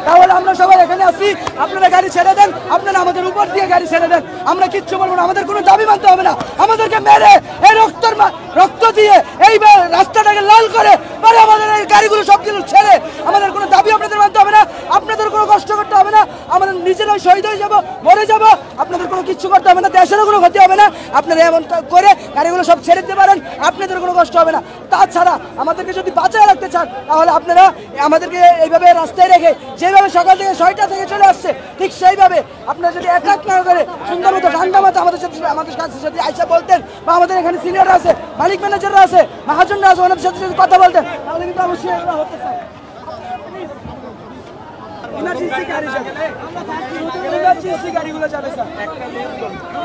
তাহলে আমরা সবাই এখানে আসি, আপনারা গাড়ি ছেড়ে দেন, আপনারা আমাদের উপর দিয়ে গাড়ি ছেড়ে দেন, আমরা কিচ্ছু বলবো না, আমাদের কোনো দাবি মানতে হবে না। আমাদেরকে মেরে এই রক্ত দিয়ে এই রাস্তাটাকে লাল করে পরে আমাদের এই গাড়িগুলো সবগুলো ছেড়ে আমাদের কোনো দাবি আপনাদের মানতে হবে না, আপনাদের কোনো কষ্ট করতে হবে না, আমাদের নিজেরাই শহীদ হয়ে যাবো, মরে যাবো, আপনাদের কোনো কিচ্ছু করতে হবে না, দেশেরও কোনো ক্ষতি হবে না। আপনারা এমন করে গাড়িগুলো সব ছেড়ে দিতে পারেন, আপনাদের কোনো কষ্ট হবে না। তাছাড়া আমাদেরকে যদি বাঁচায় রাখতে চান তাহলে আপনারা আমাদেরকে এইভাবে রাস্তায় রেখে যেভাবে সকাল থেকে 6টা থেকে চলে আসছে ঠিক সেইভাবে আপনারা যদি এক না করে সুন্দর মতো ঠান্ডা মতো আমাদের কাছে যদি আইসা বলতেন, বা আমাদের এখানে সিনিয়ররা আছে, মালিক ম্যানেজাররা আছে, মহাজনরা আছে, ওনাদের সাথে যদি কথা বলতেন তাহলে কিন্তু অবশ্যই এগুলো হতে চায়। ইমার্জেন্সি গাড়ি যাবে, ইমার্জেন্সি গাড়িগুলো যাবে স্যার,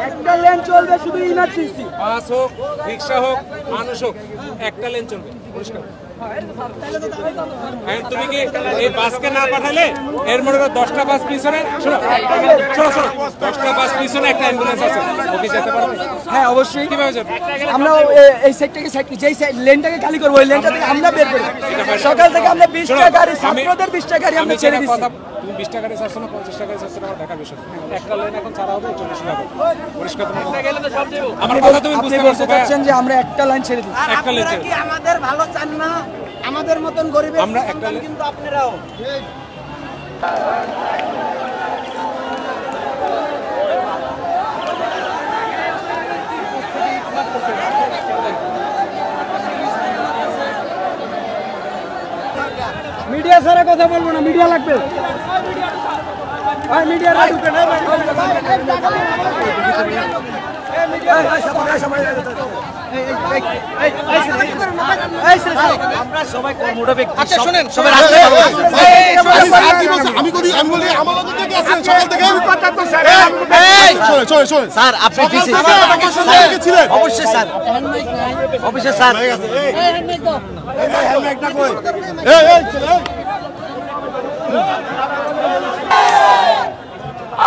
একটা লেন চলবে শুধু ইমার্জেন্সি, বাস হোক, রিক্সা হোক, মানুষ হোক, একটা লেন চলবে পরিষ্কার। তুমি কি এই বাসকে না পাঠালে এর মধ্যে 10টা বাস পিছনে, শোনো 10টা বাস পিছনে একটা অ্যাম্বুলেন্স আছে, ওকে যেতে পারবে? হ্যাঁ অবশ্যই। কিভাবে যাবে? আমরা এই সাইডটাকে যেই লেনটাকে খালি করবো ওই লেনটা থেকে আমরা বের করি, সকাল থেকে আমরা 20টা গাড়ি, ছাত্রদের 20টা গাড়ি আমরা ছেড়ে দিচ্ছি। তুমি 20 টাকা চাচ্ছ না 50 টাকা চাচ্ছ না, আমার ঢাকার বিষয় একটা লেন এখন ছাড়া হবে 40 টাকা পরিষ্কার। আমার কথা তুমি বুঝতে পারছেন যে আমরা একটা লাইন ছেড়ে দিচ্ছি, একটা লেন ছেড়ে কি আমাদের ভালো চান না? আমাদের মতন গরিবের আমরা একটা কিন্তু আপনারাও মিডিয়া ছাড়া কথা বলবো না, মিডিয়া লাগবে, মিডিয়া আমরা সবাই কর্মটা ব্যক্তি। আচ্ছা শুনেন, সবাই আমি বলি আমাদের থেকে আছেন সকাল থেকে স্যার আপনি ছিলেন অবশ্যই স্যার, অবশ্যই স্যার।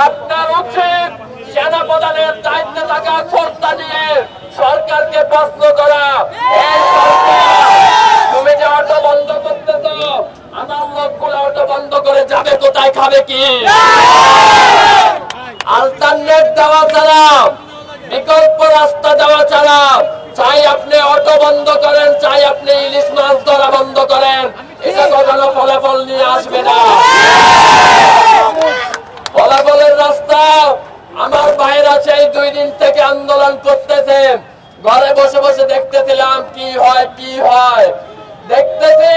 আপনার উচিত সেনাপ্রধানের দায়িত্বে থাকা কর্তা নিয়ে সরকারকে প্রশ্ন করা, এই সরকার তুমি যে অটো বন্ধ করতেছ, আমার লোকগুলো অটো বন্ধ করে যাবে কোথায়, খাবে কি? আলটারনেট দেওয়া ছাড়া, বিকল্প রাস্তা দেওয়া ছাড়া, চাই আপনি অটো বন্ধ করেন, চাই আপনি ইলিশ মাছ ধরা বন্ধ করেন, এটা কখনো ফলাফল নিয়ে আসবে না। ফলাফলের রাস্তা আমার বাইরে আছে, এই 2 দিন থেকে আন্দোলন করতেছে, ঘরে বসে বসে দেখতেছিলাম কি হয় দেখতেছি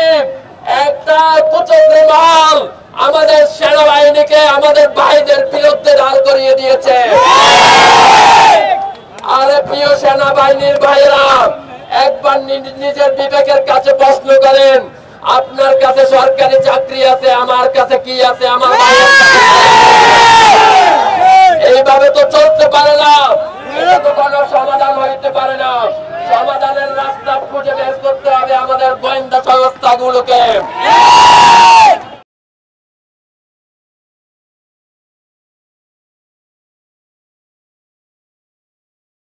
একটা কুচক্রী মহল আমাদের সেনাবাহিনীকে আমাদের ভাইদের বিরুদ্ধে দাঁড় করিয়ে দিয়েছে। আরে প্রিয় সেনাবাহিনীর ভাইরা, একবার নিজের বিবেকের কাছে প্রশ্ন করেন, আপনার কাছে সরকারি চাকরি আছে, আমার কাছে কি আছে? আমার এইভাবে তো চলতে পারে না, এটা তো কোনো সমাধান হইতে পারে না। সমাধানের রাস্তা খুঁজে বের করতে হবে আমাদের গোয়েন্দা সংস্থাগুলোকে।